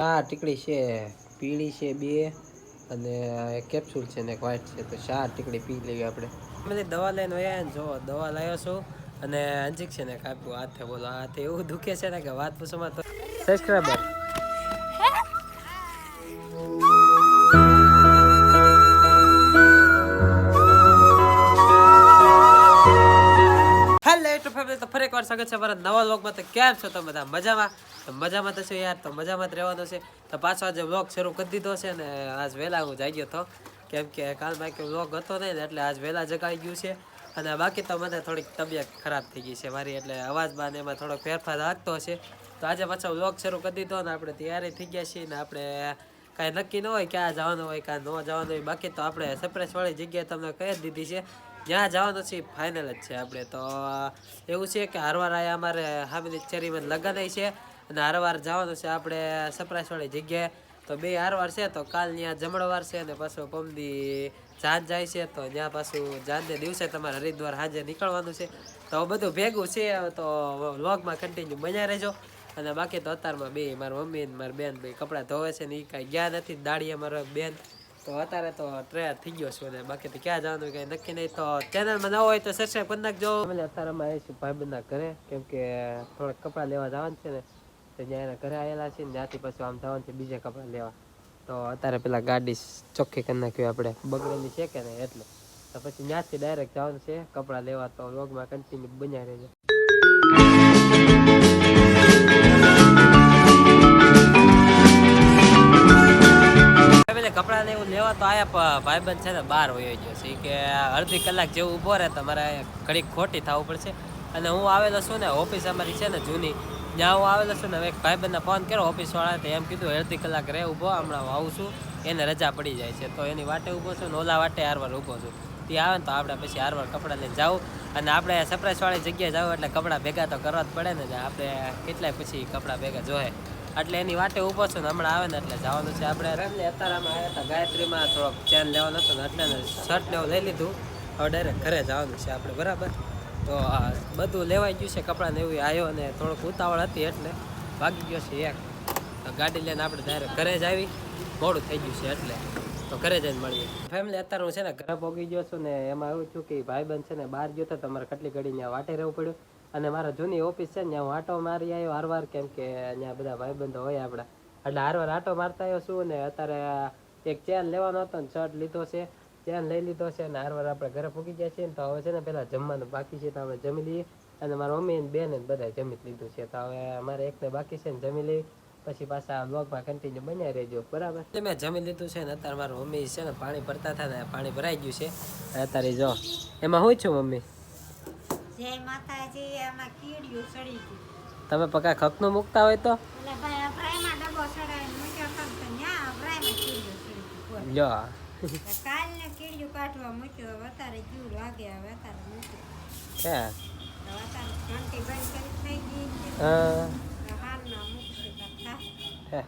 આ ટીકડી છે પીળી છે બે અને એક કેપ્સ્યુલ છે ને એક વ્હાઈટ છે તો 4 ટીકડી પી લેવી આપણે મેં દવા લઈને વયા ને જો દવા લાવ્યો છું અને ઇન્જેક્શન એક આપ્યું હાથે બોલો હાથે એવું દુખે છે ને કે વાત પૂછોમાં તો સબસ્ક્રાઇબર તો ફરી એકવાર સ્વાગત છે અમારા નવા વ્લોગમાં તો કેમ છો તમે બધા મજામાં તો છો યાર તો મજામાં જ રહેવાનું છે તો પાછો આજે વ્લોગ શરૂ કરી દીધો છે ને આજ વહેલા હું જાગ્યો હતો કેમ કે કાલમાં કે વ્લોગ હતો નહીં ને એટલે આજ વહેલા જગાઈ ગયું છે અને બાકી તો મને થોડીક તબિયત ખરાબ થઈ ગઈ છે મારી એટલે અવાજમાં ને એમાં થોડોક ફેરફાર લાગતો હશે તો આજે પાછો વ્લોગ શરૂ કરી દીધો ને આપણે તૈયારી થઈ ગયા છીએ ને આપણે કાંઈ નક્કી ન હોય ક્યાં જવાનું હોય કાં ન જવાનું હોય બાકી તો આપણે સરપ્રાઈઝવાળી જગ્યાએ તમને કહી જ દીધી છે જ્યાં જવાનું છે ફાઇનલ જ છે આપણે તો એવું છે કે હરવાર આયા અમારે હામીની ચેરીમાં લગન છે અને હરવાર જવાનું છે આપણે સરપ્રાઈઝવાળી જગ્યાએ તો બે હરવાર છે તો કાલ ત્યાં જમણવાર છે અને પાછું પમદી જાન જાય છે તો ત્યાં પાછું જાનને દિવસે તમારે હરિદ્વાર સાંજે નીકળવાનું છે તો બધું ભેગું છે તો વ્લોગમાં કન્ટિન્યુ બન્યા રહેજો અને બાકી તો અત્યારમાં બે મારી મમ્મી ને મારી બેન બે કપડાં ધોવે છે ને એ કાંઈ ગયા નથી દાડીએ મારા બેન તો અત્યારે તો ટ્રેન થઈ ગયો છું ને બાકી તો ક્યાં જવાનું કંઈ નક્કી નહીં તો ચેનલમાં ન હોય તો સબસ્ક્રાઈબ કરી નાખજો અમે અત્યારે અમે આવીશું ભાઈબંધના ઘરે કેમ કે થોડાક કપડાં લેવા જવાનું છે ને તો ત્યાં એના ઘરે આવેલા છે ને ત્યાંથી પછી આમ જવાનું છે બીજા કપડાં લેવા તો અત્યારે પેલા ગાડી ચોખ્ખી કરી નાખી આપણે બગડેલી છે કે નહીં એટલે તો પછી ત્યાંથી ડાયરેક્ટ જવાનું છે કપડાં લેવા તો વ્લોગમાં કન્ટિન્યુ બન્યા રહેજો કપડા ને એવું લેવા તો આયા ભાઈબંધ છે ને બહાર વયો ગયો છે કે અડધી કલાક જેવું ઊભો રહે તમારે ઘડીક ખોટી થવું પડશે અને હું આવેલો છું ને ઓફિસ અમારી છે ને જૂની ત્યાં હું આવેલો છું ને એક ભાઈબંધને ફોન કર્યો ઓફિસવાળા તો એમ કીધું અડધી કલાક રહે ઊભો હમણાં આવું છું એને રજા પડી જાય છે તો એની વાટે ઊભો છું ને ઓલા વાટે હારવાર ઊભો છું તે આવે ને તો આપણે પછી હારવાર કપડાં લઈને જાવું અને આપણે સરપ્રાઈઝવાળી જગ્યાએ જાવ એટલે કપડાં ભેગા તો કરવા જ પડે ને આપણે કેટલાય પછી કપડાં ભેગા જોહે એટલે એની વાટે ઊભો છું ને હમણાં આવે ને એટલે જવાનું છે આપણે એટલે અત્યારમાં આવ્યા હતા ગાયત્રીમાં થોડોક ચેન લેવાનો હતો ને એટલે શર્ટ ને એવું લઈ લીધું હવે ડાયરેક્ટ ઘરે જવાનું છે આપણે બરાબર તો બધું લેવાઈ ગયું છે કપડાં ને એવું આવ્યો અને થોડોક ઉતાવળ હતી એટલે ભાગી ગયો છે એક ગાડી લઈને આપણે ડાયરેક્ટ ઘરે જ આવી મોડું થઈ ગયું છે એટલે તો ઘરે જઈને મળીએ ફેમિલી અત્યારે હું છે ને ઘરે પહોંચી ગયો છું ને એમાં એવું છું કે ભાઈબંધ છે ને બહાર ગયો તો તમારે કેટલી ઘડી ત્યાં વાટે રહેવું પડ્યું અને મારા જૂની ઓફિસ છે ને ત્યાં હું આટો મારી આવ્યો હારવાર કેમ કે ત્યાં બધા ભાઈબંધો હોય આપણા એટલે હારવાર આટો મારતા આવ્યો છું ને અત્યારે એક ચેન લેવાનો હતો ને શર્ટ લીધો છે ચેન લઈ લીધો છે અને હારવાર આપણે ઘરે પૂકી ગયા છીએ ને તો હવે છે ને પહેલાં જમવાનું બાકી છે તો આપણે જમી લઈએ અને મારા મમ્મી બેન ને બધા જમી લીધું છે તો હવે અમારે એકને બાકી છે ને જમી લઈએ પછી પાછા બ્લોગમાં કન્ટિન્યુ બન્યા રહેજો બરાબર મેં જમી લીધું છે ને અત્યારે મારા મમ્મી છે ને પાણી ભરતા હતા ને પાણી ભરાઈ ગયું છે અત્યારે જો એમાં હું છું મમ્મી જય માતાજી આમાં કીડિયું સડી ગયું તમે પકા ખપનું મૂકતા હોય તો એટલે ભાઈ અભરાયમાં ડબ્બો સડાઈને મૂક્યો તો ત્યાં અભરાયમાં કીડિયું સડી ગયું જો કાલને કીડિયું કાઢવા મૂક્યો વધારે જીવ લાગે હવે અત્યારે મૂક્યો હે અત્યારે ઘંટી બંધ કરી થઈ ગઈ હાલમાં મૂકશું હે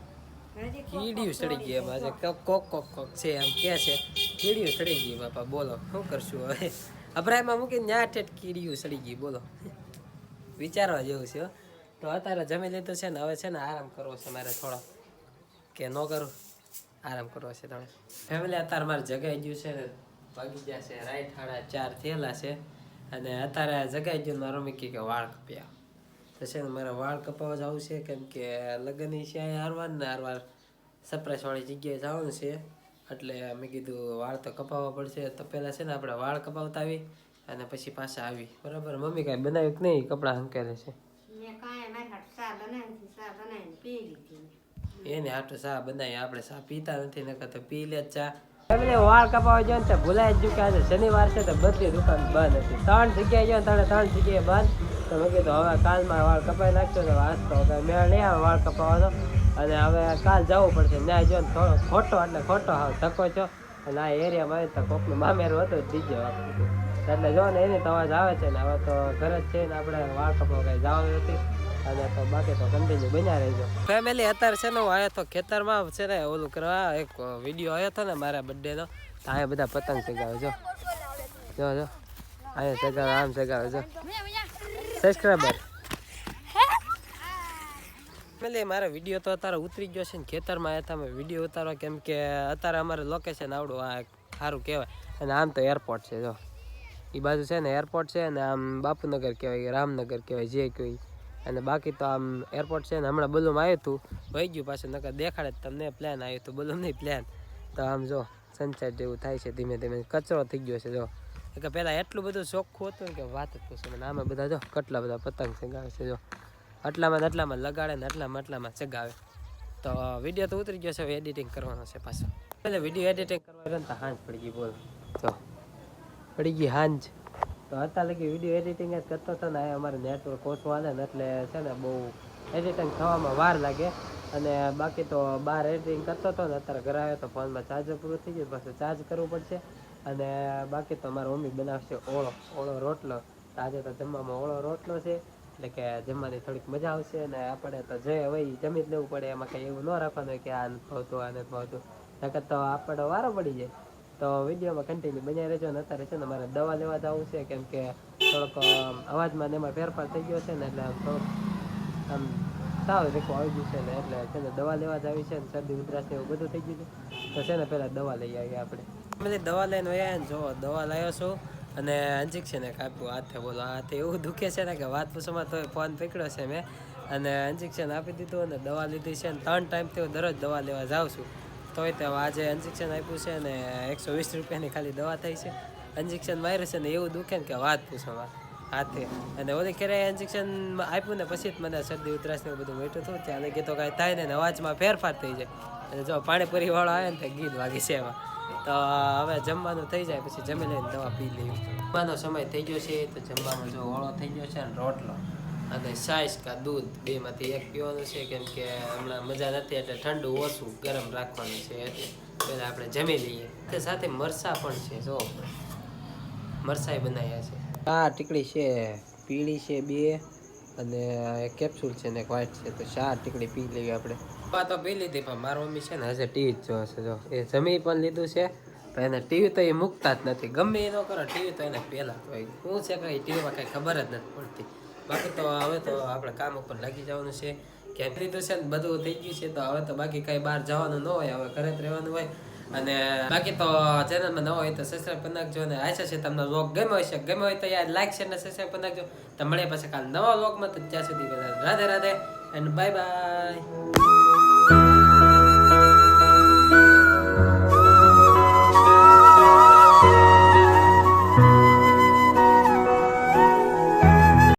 કીડિયું સડી ગયું એમાં કોક કોક કોક છે એમ કે છે કીડિયું સડી ગયું બાપા બોલો શું કરશું હવે અભરાયમાં મૂકીને ત્યાં ઠેઠ કીડિયું સડી ગઈ બોલો વિચારવા જેવું છે તો અત્યારે જમી લીધું છે ને હવે છે ને આરામ કરવો છે મારે થોડો કે ન કરું આરામ કરવો છે તમે ફેમિલી અત્યારે મારે જગાઈ ગયું છે ને વાગી ગયા છે રાઈટ 4:30 થયેલા છે અને અત્યારે જગાઈ ગયું મારો મીકી કે વાળ કપ્યા તો છે ને મારે વાળ કપાવવા જવું છે કેમ કે લગ્નની છે હારવાર ને હારવાર સરપ્રાઈઝવાળી જગ્યાએ જવાનું છે એટલે મેં કીધું વાળ તો કપાવવા પડશે તો પહેલાં છે ને આપણે વાળ કપાવતા આવી અને પછી પાછા આવી બરાબર મમ્મી કાંઈ બનાવ્યું કે નહીં કપડાં હંકેલે છે એને આટલું ચા બનાવી આપણે ચા પીતા નથી નકર તો પી લે ચા વાળ કપાવવા જો ને ભૂલાઈ જ કે આજે શનિવાર છે તો બધી દુકાન બંધ હતી 3 જગ્યાએ જો 3 જગ્યાએ બંધ તો મેં કીધું હવે કાલમાં વાળ કપાઈ નાખશો તો આજ તો મેળ નહીં આવે વાળ કપાવવાનો અને હવે કાલ જવું પડશે ત્યાં જો થોડો ખોટો એટલે ખોટો હાવ ધક્કો છો અને આ એરિયામાં આવે તો કોકનું મામેરું હતું ડીજે એટલે જો ને એની તો અવાજ આવે છે ને હવે તો ઘરે જ છે ને આપણે વાળ કપાવવા કાંઈ જવાનું નથી અને તો બાકી તો કન્ટિન્યુ બન્યા રહેજો ફેમિલી અત્યારે છે ને હું આવ્યો તો ખેતરમાં છે ને ઓલું કરવા એક વિડીયો આવ્યો હતો ને મારા બર્થડેનો તો અહીંયા બધા પતંગ ચગાવે જો જો જો અહીંયા ચગાવે આમ ચગાવે જો સબસ્ક્રાઈબર એટલે મારો વિડીયો તો અત્યારે ઉતરી ગયો છે ને ખેતરમાં આવ્યા હતા અમે વિડીયો ઉતારવા, કેમ કે અત્યારે અમારે લોકેશન આવડું આ સારું કહેવાય. અને આમ તો એરપોર્ટ છે, જો એ બાજુ છે ને એરપોર્ટ છે, અને આમ બાપુનગર કહેવાય, રામનગર કહેવાય, જે કહેવાય. અને બાકી તો આમ એરપોર્ટ છે ને હમણાં બલૂમ આવ્યું હતું, વહી ગયું પાછું, નકર દેખાડે તમને પ્લાન આવ્યું હતું, બલૂમ નહીં પ્લાન. તો આમ જો સનસેટ જેવું થાય છે ધીમે ધીમે, કચરો થઈ ગયો છે જો. કે પહેલાં એટલું બધું ચોખ્ખું હતું ને કે વાત જ પૂછો. અને આમાં બધા જો કેટલા બધા પતંગ ચગાવે છે, જો આટલામાં લગાડે ને આટલામાં ચગાવે. તો વિડીયો તો ઉતરી ગયો છે, હવે એડિટિંગ કરવાનો છે પાછો. એટલે વિડીયો એડિટિંગ કરવા ને તો હાંજ પડી ગઈ, બોલ જો પડી ગઈ હાંજ. તો અત્યારે લગી વિડીયો એડિટિંગ જ કરતો હતો ને, અમારે નેટવર્ક ઓછું હાલે ને એટલે છે ને બહુ એડિટિંગ થવામાં વાર લાગે. અને બાકી તો બહાર એડિટિંગ કરતો હતો ને, અત્યારે ઘરે આવ્યો તો ફોનમાં ચાર્જર પૂરું થઈ ગયું, પાછું ચાર્જ કરવું પડશે. અને બાકી તો મારી મમ્મી બનાવશે ઓળો રોટલો. આજે તો જમવામાં ઓળો રોટલો છે, એટલે કે જમવાની થોડીક મજા આવશે. અને આપણે તો જે હોય જમી જ લેવું પડે, એમાં કંઈ એવું ન રાખવાનું હોય કે આ નથી ભાવતું આ નથી ભાવતું, નકર તો આપણે વારો પડી જાય. તો વિડીયોમાં કન્ટિન્યુ બન્યા રહેજો. ને અત્યારે છે ને મારે દવા લેવા જવું છે, કેમ કે થોડોક અવાજમાં ને એમાં ફેરફાર થઈ ગયો છે ને, એટલે થોડોક આમ સાવ રેખો આવી ગયું છે ને, એટલે છે ને દવા લેવા જ આવી છે ને, શરદી ઉધરાસ એવું બધું થઈ ગયું છે. તો છે ને પહેલાં દવા લઈ આવીએ આપણે. દવા લઈને વયા ને, જો દવા લાવ્યો છું અને ઇન્જેક્શન એક આપ્યું હાથે. બોલો હાથે એવું દુખે છે ને કે વાત પૂછવામાં, તો ફોન પકડ્યો છે મેં અને ઇન્જેક્શન આપી દીધું અને દવા લીધી છે. ને 3 ટાઈમથી હું દરરોજ દવા લેવા જાઉં છું, તોય તે આજે ઇન્જેક્શન આપ્યું છે ને 120 રૂપિયાની ખાલી દવા થઈ છે. ઇન્જેક્શન માર્યું છે ને એવું દુખે ને કે વાત પૂછવામાં હાથે. અને ઓલી ખેરે ઇન્જેક્શન આપ્યું ને પછી જ મને શરદી ઉધરાસ ને એવું બધું બેઠું હતું. ત્યાં લગી તો કાંઈ થાય ને, અવાજમાં ફેરફાર થઈ જાય. અને જો પાણીપુરી વાળો આવે ને તો ગીત વાગી છે એમાં. તો હવે જમવાનું થઈ જાય પછી જમી લઈને દવા પી લઈએ. જમવાનો સમય થઈ ગયો છે, તો જમવામાં જો ઓળો થઈ ગયો છે ને રોટલો અને છાશ કા દૂધ બેમાંથી એક પીવાનું છે, કેમ કે હમણાં મજા નથી એટલે ઠંડુ ઓછું ગરમ રાખવાનું છે. એટલે પહેલાં આપણે જમી લઈએ. તે સાથે મરચાં પણ છે, જો મરચાં બનાવ્યા છે. આ ટીકડી છે, પીળી છે 2, અને એક કેપ્સ્યુલ છે ને એક વ્હાઈટ છે. તો 4 ટીકડી પી લઈએ આપણે. આ તો પી લીધી, પણ મારી મમ્મી છે ને હજે ટીવી જ જોવે છે. જો એ જમી પણ લીધું છે, પણ એને ટીવી તો એ મૂકતા જ નથી. ગમે એ ન કરો ટીવી તો એને પહેલાં તો શું છે કે ટીવીમાં કાંઈ ખબર જ નથી પડતી. બાકી તો હવે તો આપણે કામ ઉપર લાગી જવાનું છે. ક્યાંક લીધું છે ને બધું થઈ ગયું છે, તો હવે તો બાકી કાંઈ બહાર જવાનું ન હોય, હવે ઘરે જ રહેવાનું હોય. અને બાકી તો ચેનલમાં નવો હોય તો સબસ્ક્રાઈબ કરી નાખજો. અને આશા છે તમને વ્લોગ ગમ્યો હશે, ગમ્યો હોય તો યાર લાઈક શેર અને સબસ્ક્રાઈબ કરી નાખજો. તો મળીએ પછી કાલ નવા વ્લોગમાં. તો ત્યાં સુધી બધા Radhe Radhe and bye bye.